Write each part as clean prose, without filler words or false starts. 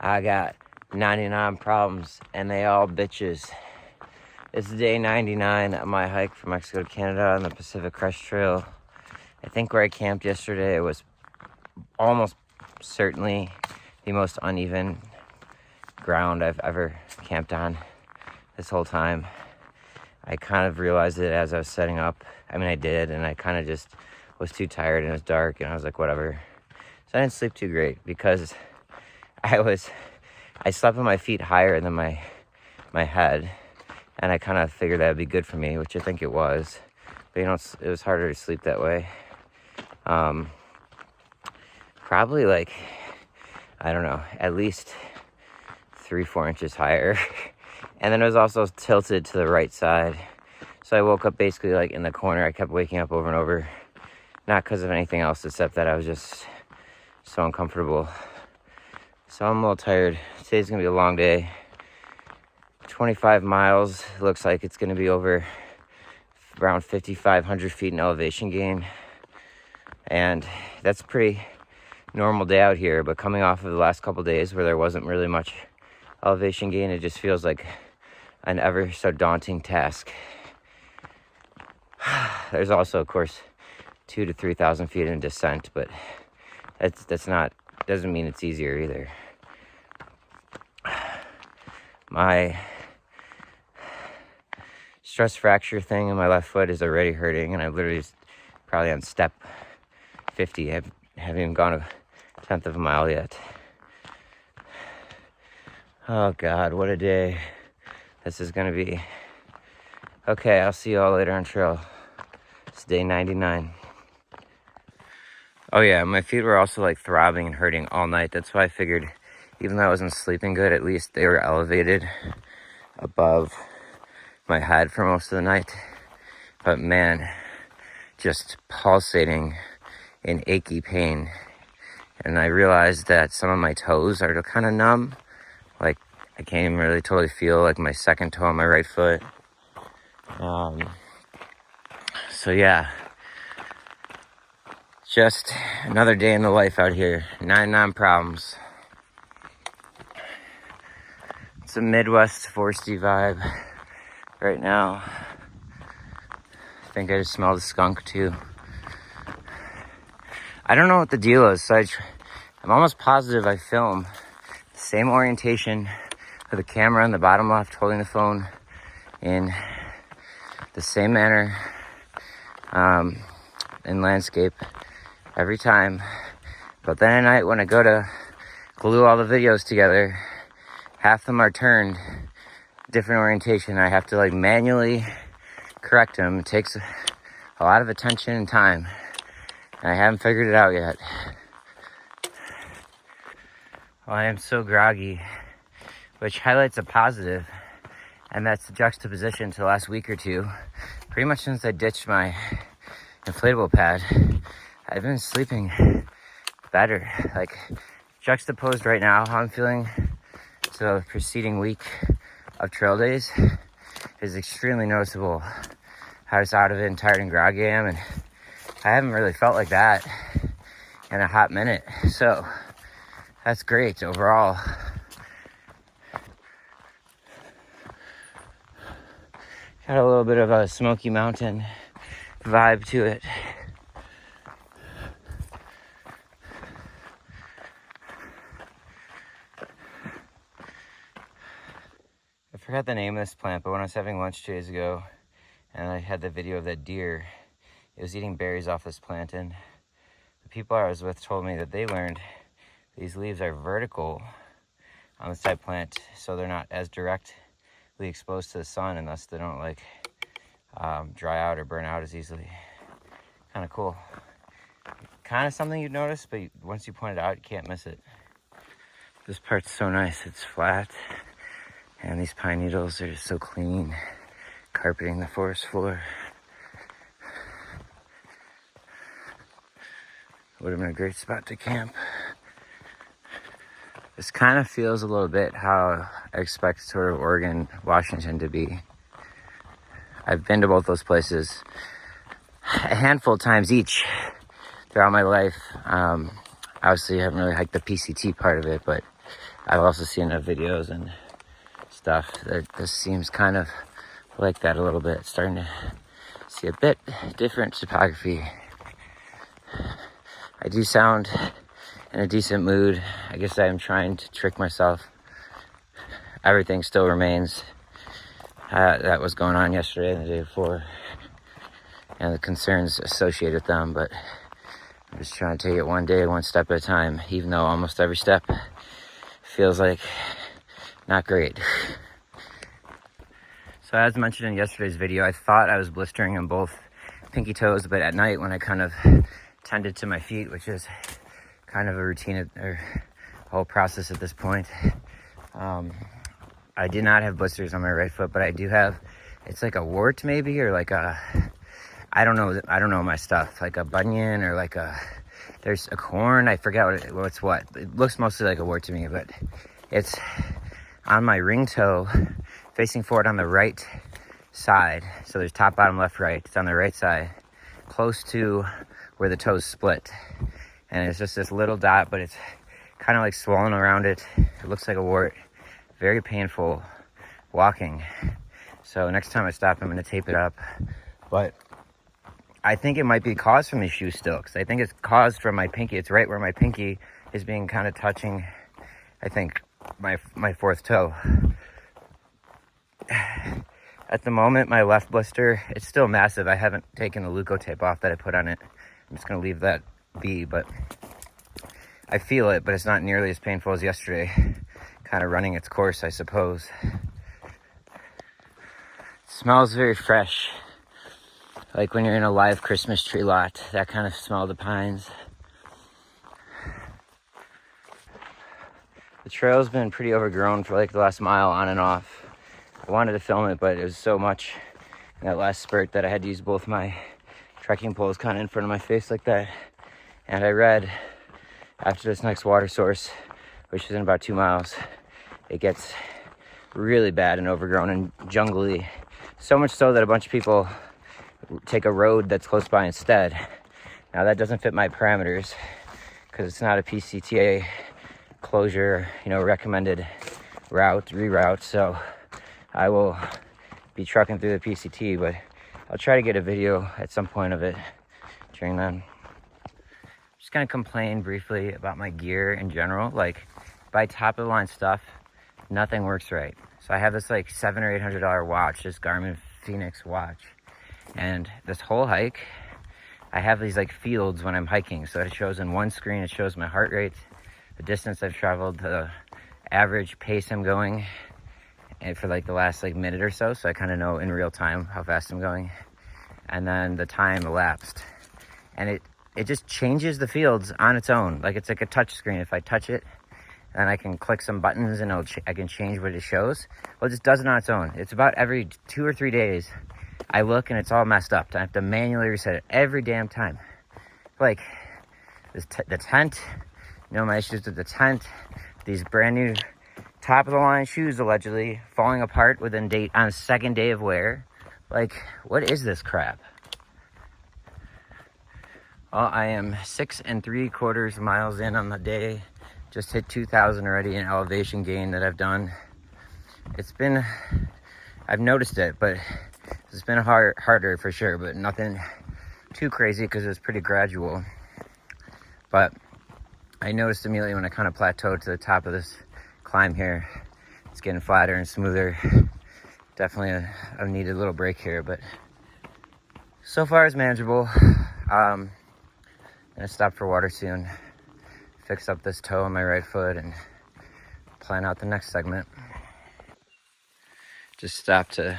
I got 99 problems, and they all bitches. It's day 99 of my hike from Mexico to Canada on the Pacific Crest Trail. I think where I camped yesterday was almost certainly the most uneven ground I've ever camped on this whole time. I kind of realized it as I was setting up. I mean, I did, and I kind of just was too tired, and it was dark, and I was like, whatever. So I didn't sleep too great because I slept with my feet higher than my head, and I kind of figured that would be good for me, which I think it was. But you know, it was harder to sleep that way. Probably like, I don't know, at least 3-4 inches higher. And then it was also tilted to the right side. So I woke up basically like in the corner. I kept waking up over and over. Not because of anything else, except that I was just so uncomfortable. So I'm a little tired. Today's gonna be a long day. 25 miles. Looks like it's gonna be over around 5,500 feet in elevation gain. And that's a pretty normal day out here. But coming off of the last couple days where there wasn't really much elevation gain, it just feels like an ever so daunting task. There's also, of course, 2,000 to 3,000 feet in descent, but that's not, doesn't mean it's easier either. My stress fracture thing in my left foot is already hurting, and I'm literally probably on step 50. I haven't even gone a tenth of a mile yet. Oh God, what a day this is gonna be. Okay, I'll see you all later on trail. It's day 99. Oh yeah, my feet were also like throbbing and hurting all night. That's why I figured, even though I wasn't sleeping good, at least they were elevated above my head for most of the night. But man, just pulsating in achy pain. And I realized that some of my toes are kind of numb. Like, I can't even really totally feel like my second toe on my right foot. So yeah, just another day in the life out here. 99 problems. It's a Midwest foresty vibe right now. I think I just smelled a skunk too. I don't know what the deal is, so I'm almost positive I film the same orientation with the camera in the bottom left, holding the phone in the same manner in landscape every time. But then at night when I go to glue all the videos together, half of them are turned different orientation. I have to like manually correct them. It takes a lot of attention and time, and I haven't figured it out yet. Well, I am so groggy, which highlights a positive, and that's the juxtaposition to the last week or two. Pretty much since I ditched my inflatable pad, I've been sleeping better. Like, juxtaposed right now, how I'm feeling to the preceding week of trail days is extremely noticeable. How just out of it and tired and groggy I am, and I haven't really felt like that in a hot minute. So that's great overall. Got a little bit of a Smoky Mountain vibe to it. I forgot the name of this plant, but when I was having lunch 2 days ago and I had the video of that deer, it was eating berries off this plant, and the people I was with told me that they learned these leaves are vertical on this type of plant, so they're not as directly exposed to the sun, and thus they don't like dry out or burn out as easily. Kind of cool. Kind of something you'd notice, but once you point it out, you can't miss it. This part's so nice. It's flat, and these pine needles are just so clean, carpeting the forest floor. Would have been a great spot to camp. This kind of feels a little bit how I expect sort of Oregon, Washington to be. I've been to both those places a handful of times each throughout my life. Obviously, I haven't really hiked the PCT part of it, but I've also seen videos and stuff that this seems kind of like that a little bit. Starting to see a bit different topography. I do sound in a decent mood. I guess I am trying to trick myself. Everything still remains that was going on yesterday and the day before, and the concerns associated with them, but I'm just trying to take it one day, one step at a time, even though almost every step feels like not great. So as mentioned in yesterday's video, I thought I was blistering on both pinky toes, but at night when I kind of tended to my feet, which is kind of a routine or whole process at this point, I did not have blisters on my right foot, but I do have, it's like a wart maybe, or like a, I don't know my stuff, like a bunion or like there's a corn, I forget what's what. It looks mostly like a wart to me, but it's on my ring toe, facing forward on the right side. So there's top, bottom, left, right. It's on the right side, close to where the toes split. And it's just this little dot, but it's kind of like swollen around it. It looks like a wart. Very painful walking. So next time I stop, I'm going to tape it up. But I think it might be caused from these shoes still, because I think it's caused from my pinky. It's right where my pinky is being kind of touching, I think, my fourth toe. At the moment, my left blister, it's still massive. I haven't taken the Leuko tape off that I put on it. I'm just going to leave that be, but I feel it, but it's not nearly as painful as yesterday. Kind of running its course, I suppose. It smells very fresh, like when you're in a live Christmas tree lot, that kind of smell of the pines. The trail's been pretty overgrown for like the last mile on and off. I wanted to film it, but it was so much in that last spurt that I had to use both my trekking poles kind of in front of my face like that. And I read after this next water source, which is in about 2 miles, it gets really bad and overgrown and jungly. So much so that a bunch of people take a road that's close by instead. Now that doesn't fit my parameters because it's not a PCTA closure, recommended reroute. So I will be trucking through the PCT, but I'll try to get a video at some point of it during then. Just gonna complain briefly about my gear in general. Like, by top of the line stuff, nothing works right. So I have this like $700 or $800 watch, this Garmin Phoenix watch. And this whole hike, I have these like fields when I'm hiking. So it shows in one screen, it shows my heart rate, the distance I've traveled, the average pace I'm going, and for like the last like minute or so. So I kind of know in real time how fast I'm going. And then the time elapsed. And it just changes the fields on its own. Like it's like a touch screen. If I touch it, then I can click some buttons and I can change what it shows. Well, it just does it on its own. It's about every 2 or 3 days, I look and it's all messed up. I have to manually reset it every damn time. Like the tent, my issues with the tent, these brand new top of the line shoes allegedly falling apart within date on the second day of wear. Like, what is this crap? Well, I am 6 3/4 miles in on the day. Just hit 2,000 already in elevation gain that I've done. I've noticed it, but it's been harder for sure, but nothing too crazy because it was pretty gradual. But I noticed immediately when I kind of plateaued to the top of this climb here, it's getting flatter and smoother. Definitely I needed a little break here, but so far it's manageable. I'm gonna stop for water soon, fix up this toe on my right foot, and plan out the next segment. Just stop to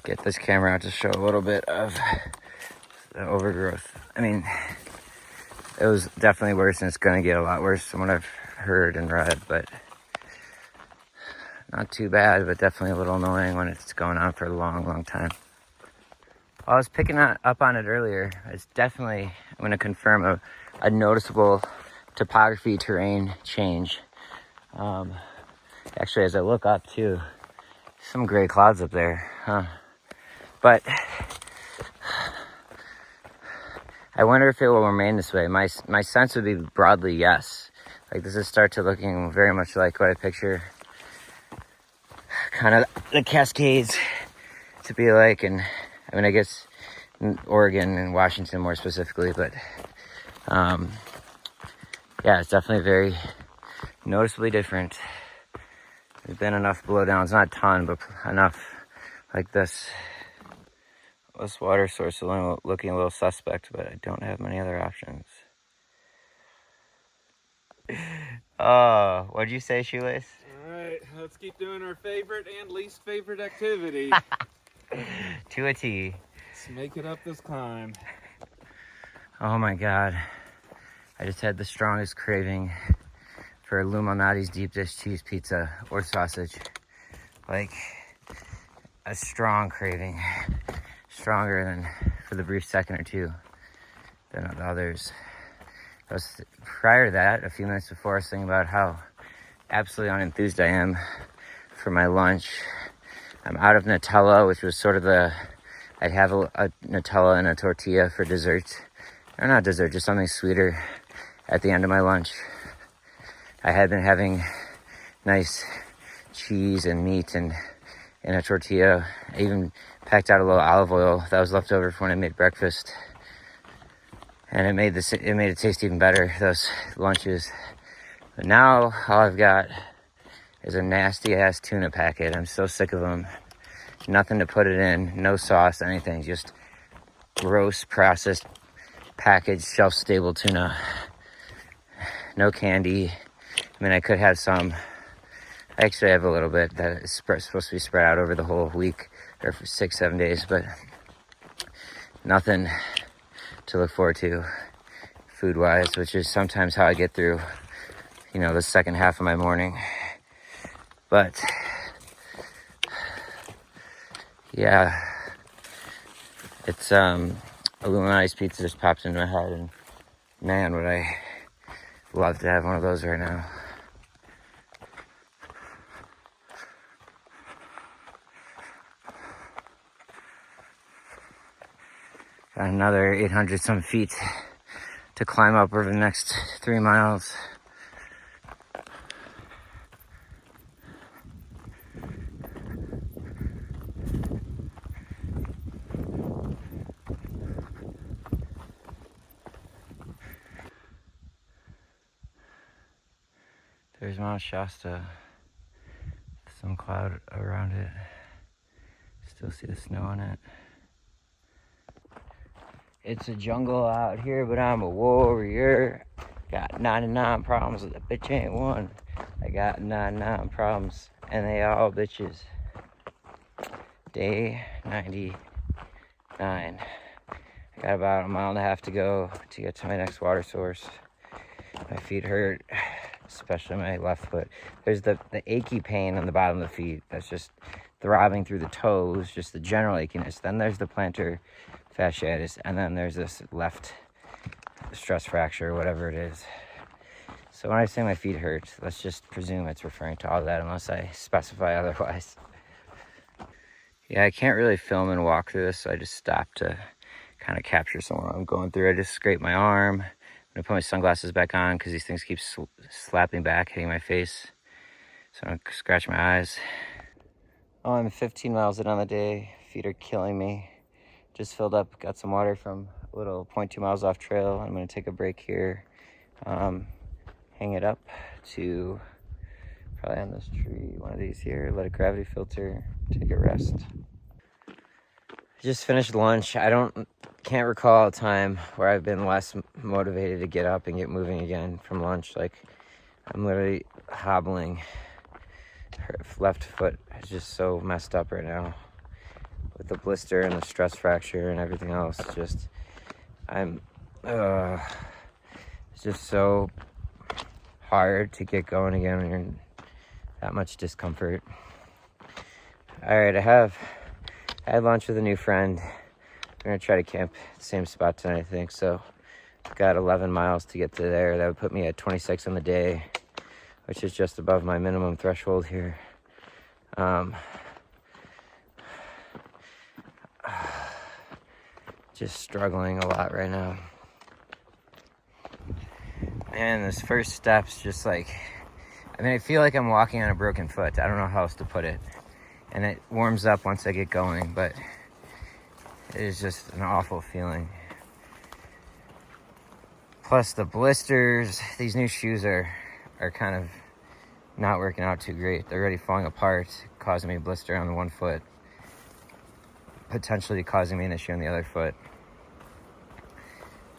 get this camera out to show a little bit of the overgrowth. I mean, it was definitely worse, and it's gonna get a lot worse from what I've heard and read, but not too bad, but definitely a little annoying when it's going on for a long time. I was picking up on it earlier. It's definitely, I'm going to confirm, a noticeable topography terrain change. Actually, as I look up too, some gray clouds up there, huh? But I wonder if it will remain this way. My sense would be broadly yes. Like, this is start to looking very much like what I picture kind of the Cascades to be like. And I mean, I guess in Oregon and Washington more specifically, but yeah, it's definitely very noticeably different. There's been enough blowdowns, not a ton, but enough. Like this water source looking a little suspect, but I don't have many other options. Oh, what'd you say, Shoelace? All right, let's keep doing our favorite and least favorite activity. To a T. Let's make it up this climb. Oh my God. I just had the strongest craving for Illuminati's deep dish cheese pizza or sausage. Like, a strong craving. Stronger than for the brief second or two than the others. Prior to that, a few minutes before, I was thinking about how absolutely unenthused I am for my lunch. I'm out of Nutella, which was sort of I'd have a Nutella and a tortilla for dessert. Or not dessert, just something sweeter at the end of my lunch. I had been having nice cheese and meat and in a tortilla. I even packed out a little olive oil that was left over from when I made breakfast. And it made it taste even better, those lunches. But now all I've got is a nasty ass tuna packet. I'm so sick of them. Nothing to put it in, no sauce, anything. Just gross, processed, packaged, shelf-stable tuna. No candy. I mean, I could have some. I actually have a little bit that is supposed to be spread out over the whole week or for 6-7 days, but nothing to look forward to food-wise, which is sometimes how I get through, the second half of my morning. But yeah, it's Illuminati's pizza just popped into my head, and man, would I love to have one of those right now. Got another 800 some feet to climb up over the next 3 miles. There's Mount Shasta, some cloud around it. Still see the snow on it. It's a jungle out here, but I'm a warrior. Got 99 problems, but that bitch ain't one. I got 99 problems, and they all bitches. Day 99. I got about a mile and a half to go to get to my next water source. My feet hurt, especially my left foot. There's the achy pain on the bottom of the feet that's just throbbing through the toes, just the general achiness. Then there's the plantar fasciitis, and then there's this left stress fracture, whatever it is. So when I say my feet hurt, let's just presume it's referring to all that unless I specify otherwise. Yeah, I can't really film and walk through this, so I just stopped to kind of capture someone I'm going through. I just scraped my arm. I'm gonna put my sunglasses back on because these things keep slapping back, hitting my face. So I'm gonna scratch my eyes. Oh, I'm 15 miles in on the day. Feet are killing me. Just filled up, got some water from a little 0.2 miles off trail. I'm gonna take a break here, hang it up to probably on this tree, one of these here, let it gravity filter, take a rest. I just finished lunch. Can't recall a time where I've been less motivated to get up and get moving again from lunch. Like, I'm literally hobbling. Her left foot is just so messed up right now with the blister and the stress fracture and everything else. It's just so hard to get going again when you're in that much discomfort. All right, I had lunch with a new friend. We're gonna try to camp at the same spot tonight, I think. So I've got 11 miles to get to there. That would put me at 26 on the day, which is just above my minimum threshold here. Just struggling a lot right now. And this first step's just like, I mean, I feel like I'm walking on a broken foot. I don't know how else to put it. And it warms up once I get going, but it is just an awful feeling. Plus the blisters, these new shoes are kind of not working out too great. They're already falling apart, causing me a blister on the one foot, potentially causing me an issue on the other foot.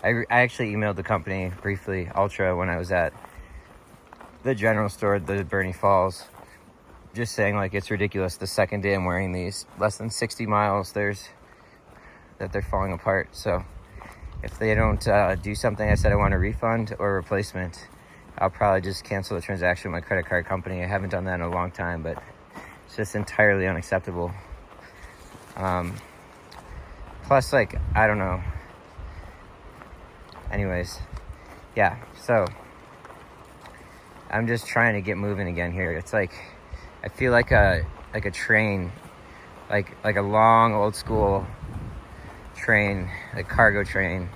I actually emailed the company briefly, Ultra, when I was at the general store, the Bernie Falls, just saying like it's ridiculous. The second day I'm wearing these, less than 60 miles, that they're falling apart. So if they don't do something, I said I want a refund or a replacement. I'll probably just cancel the transaction with my credit card company. I haven't done that in a long time, but it's just entirely unacceptable. Plus, like, I don't know. Anyways, yeah, so I'm just trying to get moving again here. It's like, I feel like a train, like a long old school train, a cargo train,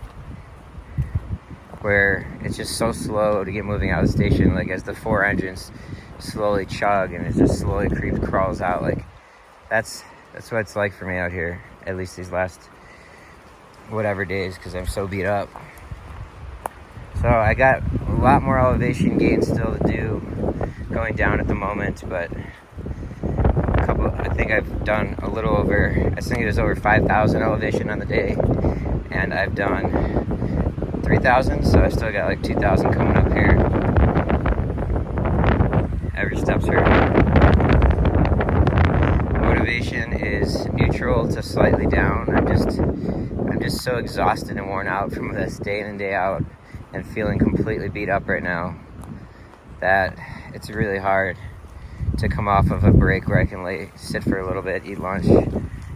where it's just so slow to get moving out of the station, like as the four engines slowly chug and it just slowly crawls out. Like that's what it's like for me out here, at least these last whatever days, because I'm so beat up. So I got a lot more elevation gain still to do going down at the moment, but I think I've done a little over, I think it was over 5,000 elevation on the day, and I've done 3,000, so I still got like 2,000 coming up here. Average steps hurt. Motivation is neutral to slightly down. I'm just so exhausted and worn out from this day in and day out, and feeling completely beat up right now that it's really hard to come off of a break where I can sit for a little bit, eat lunch.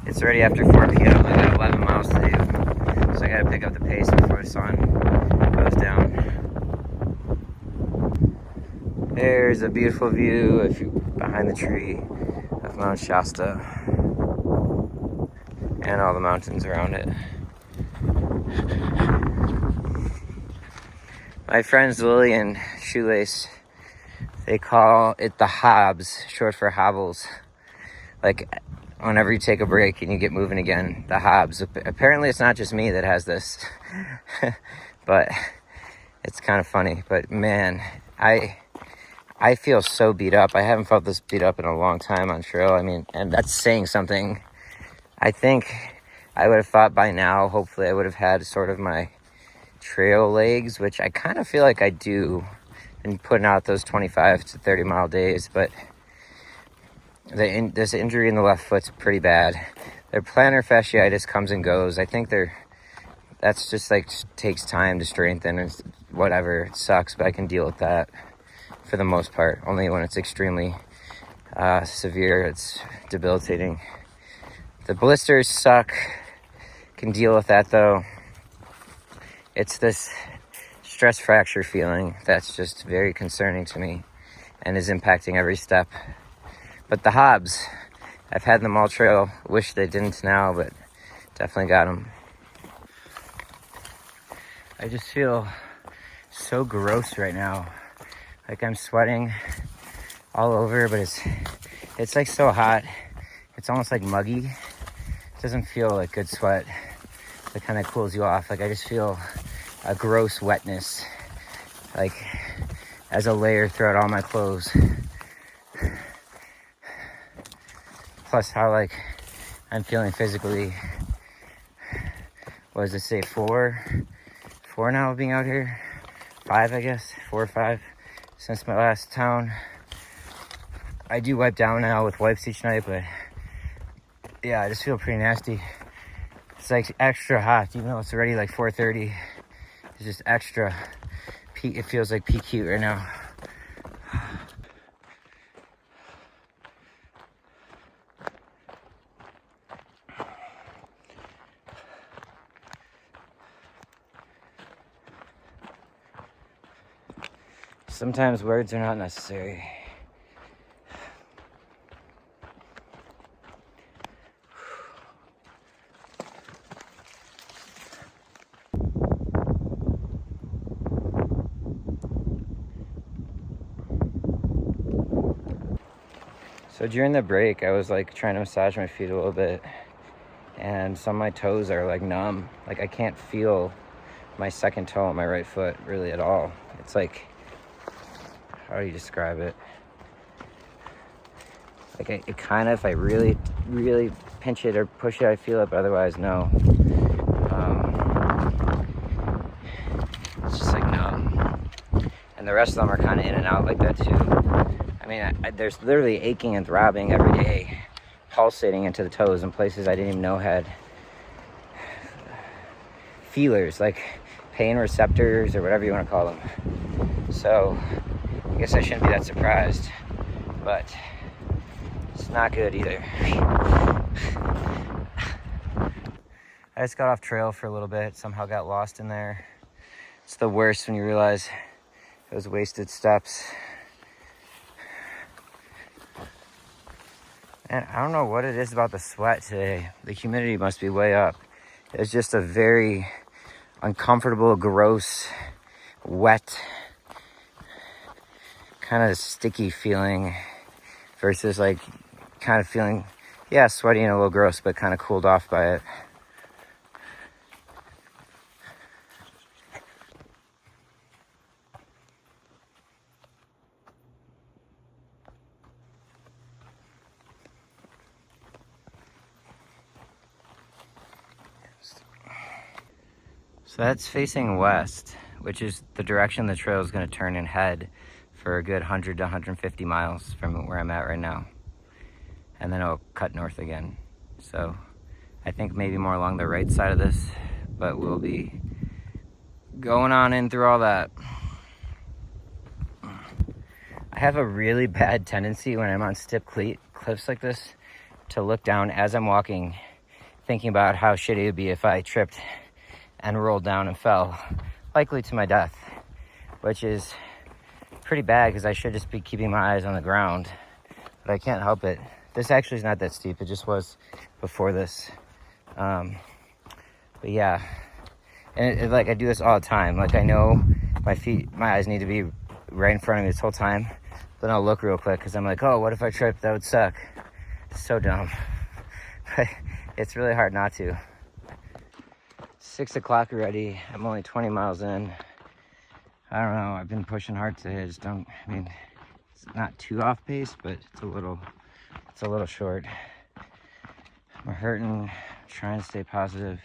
It's already after 4 p.m. I got 11 miles to do, so I gotta pick up the pace before the sun goes down. There's a beautiful view if you're behind the tree of Mount Shasta and all the mountains around it. My friends Lily and Shoelace, they call it the hobs, short for hobbles. Like whenever you take a break and you get moving again, the hobs. Apparently it's not just me that has this, but it's kind of funny. But man, I feel so beat up. I haven't felt this beat up in a long time on trail. I mean, and that's saying something. I think I would have thought by now, hopefully I would have had sort of my trail legs, which I kind of feel like I do, and putting out those 25 to 30 mile days, but this injury in the left foot's pretty bad. Their plantar fasciitis comes and goes. I think that's just like takes time to strengthen and whatever. It sucks, but I can deal with that for the most part. Only when it's extremely severe, it's debilitating. The blisters suck. Can deal with that though. It's this stress fracture feeling that's just very concerning to me and is impacting every step. But the hobs, I've had them all trail. Wish they didn't now, but definitely got them. I just feel so gross right now. Like I'm sweating all over, but it's like so hot. It's almost like muggy. It doesn't feel like good sweat. It kind of cools you off. Like I just feel a gross wetness, like as a layer throughout all my clothes. Plus how like I'm feeling physically. What does it say? 4 now of being out here? 5, I guess. 4 or 5 since my last town. I do wipe down now with wipes each night, but yeah, I just feel pretty nasty. It's like extra hot, even though it's already like 4:30. It's just extra peak. It feels like peak heat right now. Sometimes words are not necessary. So during the break, I was like trying to massage my feet a little bit, and some of my toes are like numb. Like I can't feel my second toe on my right foot really at all. It's like, how do you describe it? Like it kind of, if I really, really pinch it or push it, I feel it, but otherwise, no. It's just like numb. And the rest of them are kind of in and out like that too. I mean, there's literally aching and throbbing every day, pulsating into the toes in places I didn't even know had feelers, like pain receptors or whatever you want to call them. So I guess I shouldn't be that surprised, but it's not good either. I just got off trail for a little bit, somehow got lost in there. It's the worst when you realize those wasted steps. And I don't know what it is about the sweat today. The humidity must be way up. It's just a very uncomfortable, gross, wet, kind of sticky feeling versus like kind of feeling, yeah, sweaty and a little gross, but kind of cooled off by it. So that's facing west, which is the direction the trail is going to turn and head for a good 100 to 150 miles from where I'm at right now. And then it'll cut north again. So I think maybe more along the right side of this, but we'll be going on in through all that. I have a really bad tendency when I'm on steep cliffs like this to look down as I'm walking, thinking about how shitty it would be if I tripped and rolled down and fell, likely to my death, which is pretty bad because I should just be keeping my eyes on the ground, but I can't help it. This actually is not that steep, it just was before this. But yeah, and like I do this all the time. Like I know my eyes need to be right in front of me this whole time, then I'll look real quick because I'm like, oh, what if I tripped? That would suck. It's so dumb, but it's really hard not to. 6 o'clock already. I'm only 20 miles in. I don't know. I've been pushing hard today. I just don't. I mean, it's not too off pace, but it's a little short. I'm hurting. Trying to stay positive.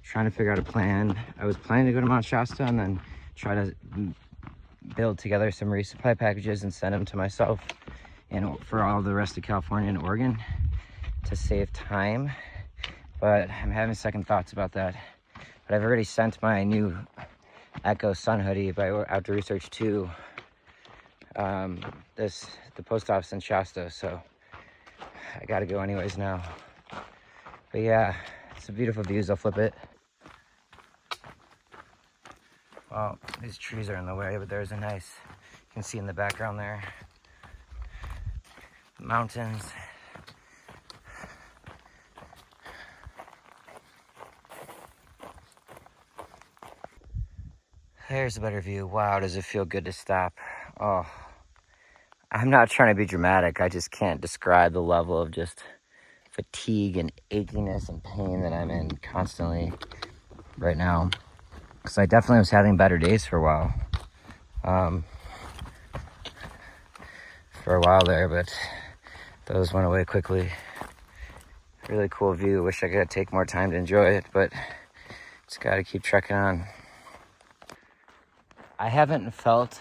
Trying to figure out a plan. I was planning to go to Mount Shasta and then try to build together some resupply packages and send them to myself and for all the rest of California and Oregon to save time. But I'm having second thoughts about that. But I've already sent my new Echo Sun hoodie by Outdoor Research to the post office in Shasta, so I gotta go anyways now. But yeah, some beautiful views. I'll flip it. Well, these trees are in the way, but there's a nice, you can see in the background there, mountains. There's a better view. Wow, does it feel good to stop. Oh, I'm not trying to be dramatic. I just can't describe the level of just fatigue and achiness and pain that I'm in constantly right now. Because I definitely was having better days for a while there, but those went away quickly. Really cool view. Wish I could take more time to enjoy it, but just gotta keep trekking on. I haven't felt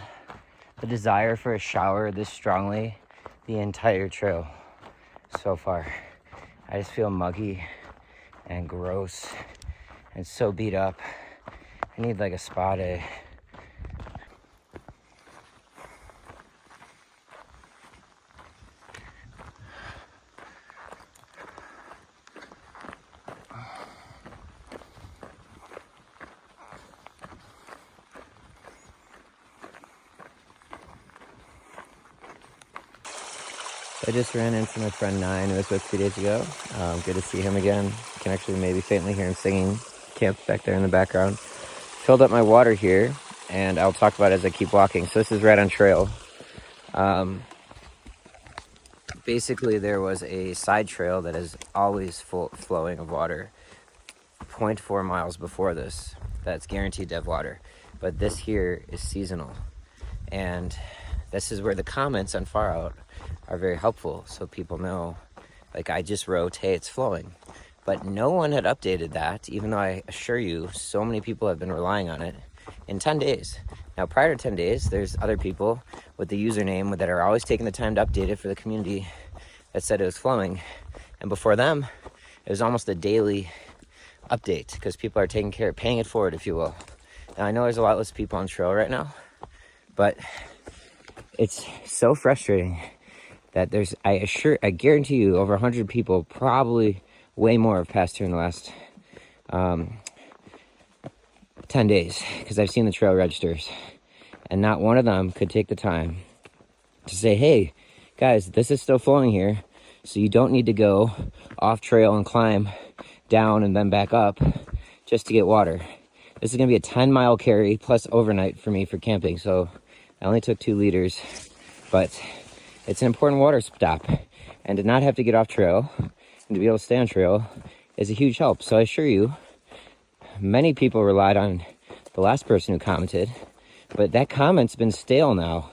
the desire for a shower this strongly the entire trail so far. I just feel muggy and gross and so beat up. I need like a spa day. I just ran into my friend Nine, who I was with 2 days ago. Good to see him again. You can actually maybe faintly hear him singing. Camp back there in the background. Filled up my water here, and I'll talk about it as I keep walking. So this is right on trail. basically there was a side trail that is always full flowing of water 0.4 miles before this that's guaranteed to have water, but this here is seasonal, and this is where the comments on Far Out are very helpful, so people know, like, I just wrote, hey, it's flowing, but no one had updated that, even though I assure you so many people have been relying on it in 10 days. Now, prior to 10 days, there's other people with the username that are always taking the time to update it for the community that said it was flowing, and before them it was almost a daily update because people are taking care of paying it forward, if you will. Now, I know there's a lot less people on trail right now, but it's so frustrating that there's, I guarantee you, over 100 people, probably way more, have passed here in the last 10 days, because I've seen the trail registers, and not one of them could take the time to say, hey, guys, this is still flowing here, so you don't need to go off trail and climb down and then back up just to get water. This is gonna be a 10-mile carry plus overnight for me for camping, so I only took 2 liters, but it's an important water stop, and to not have to get off trail and to be able to stay on trail is a huge help. So I assure you, many people relied on the last person who commented, but that comment's been stale now.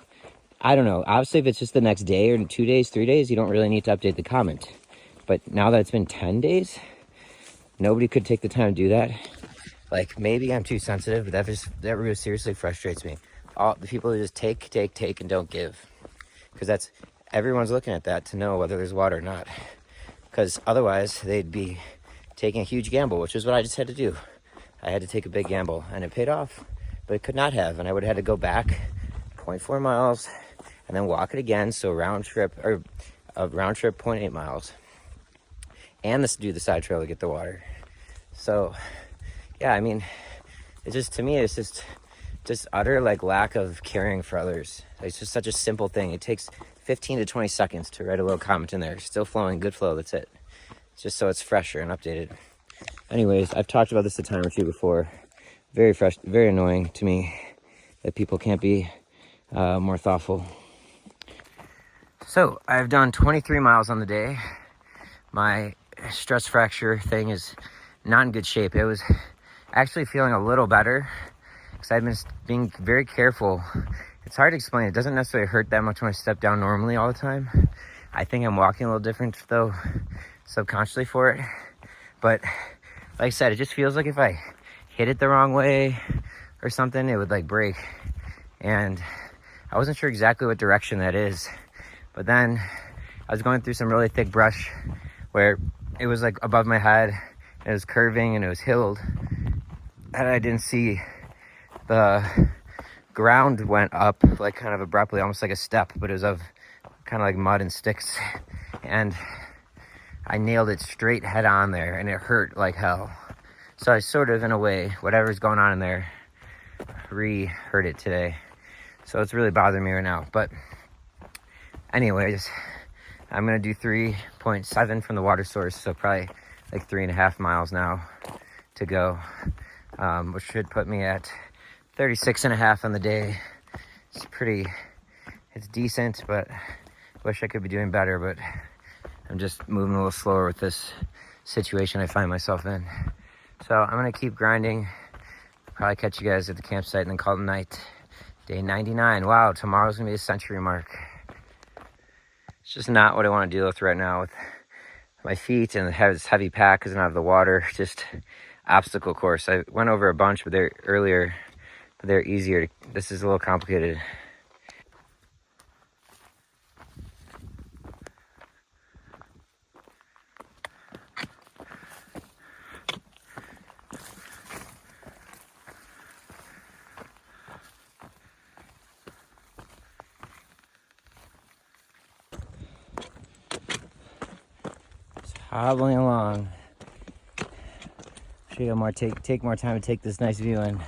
I don't know, obviously if it's just the next day or 2 days, 3 days, you don't really need to update the comment, but now that it's been 10 days, nobody could take the time to do that. Like, maybe I'm too sensitive, but that really seriously frustrates me. All the people who just take and don't give, because that's, everyone's looking at that to know whether there's water or not, because otherwise they'd be taking a huge gamble, which is what I just had to do. I had to take a big gamble, and it paid off, but it could not have, and I would have had to go back 0.4 miles and then walk it again, so round trip 0.8 miles, and this do the side trail to get the water. So yeah, I mean, it's just, to me, it's just utter, like, lack of caring for others. It's just such a simple thing. It takes 15 to 20 seconds to write a little comment in there. Still flowing, good flow, that's it. Just so it's fresher and updated. Anyways, I've talked about this a time or two before. Very very annoying to me that people can't be more thoughtful. So I've done 23 miles on the day. My stress fracture thing is not in good shape. It was actually feeling a little better because I've been being very careful. It's hard to explain. It doesn't necessarily hurt that much when I step down normally all the time. I think I'm walking a little different though, subconsciously for it. But like I said, it just feels like if I hit it the wrong way or something, it would like break. And I wasn't sure exactly what direction that is. But then I was going through some really thick brush where it was like above my head, and it was curving and it was hilled, and I didn't see the ground went up like kind of abruptly, almost like a step, but it was of kind of like mud and sticks, and I nailed it straight head on there, and it hurt like hell. So I sort of, in a way, whatever's going on in there, hurt it today. So it's really bothering me right now. But anyways, I'm gonna do 3.7 from the water source, so probably like 3.5 miles now to go, which should put me at 36.5 on the day. It's decent, but wish I could be doing better, but I'm just moving a little slower with this situation I find myself in. So I'm gonna keep grinding, probably catch you guys at the campsite and then call it a night. Day 99, wow, tomorrow's gonna be a century mark. It's just not what I wanna deal with right now with my feet and this heavy pack because I don't have the water. Just obstacle course. I went over a bunch but they're easier. This is a little complicated. Just hobbling along. Should have take more time to take this nice view in.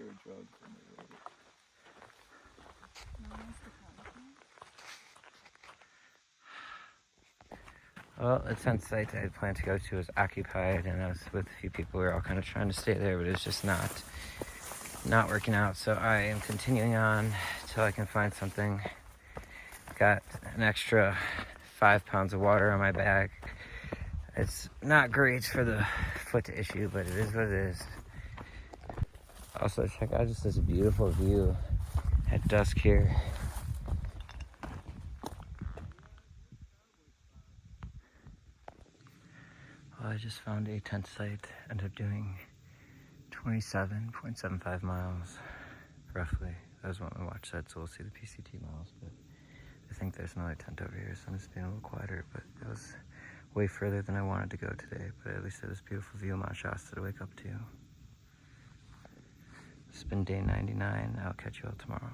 were drugs when they wrote it. Well, the tent site I had planned to go to was occupied, and I was with a few people. We were all kind of trying to stay there, but it was just not working out. So I am continuing on till I can find something. Got an extra 5 pounds of water on my bag. It's not great for the foot issue, but it is what it is. Also, check out just this beautiful view at dusk here. Well, I just found a tent site. Ended up doing 27.75 miles, roughly. That was what my watch said, so we'll see the PCT miles, but I think there's another tent over here, so I'm just being a little quieter, but it was way further than I wanted to go today, but at least it was a beautiful view of Mount Shasta to wake up to. It's been day 99. I'll catch you all tomorrow.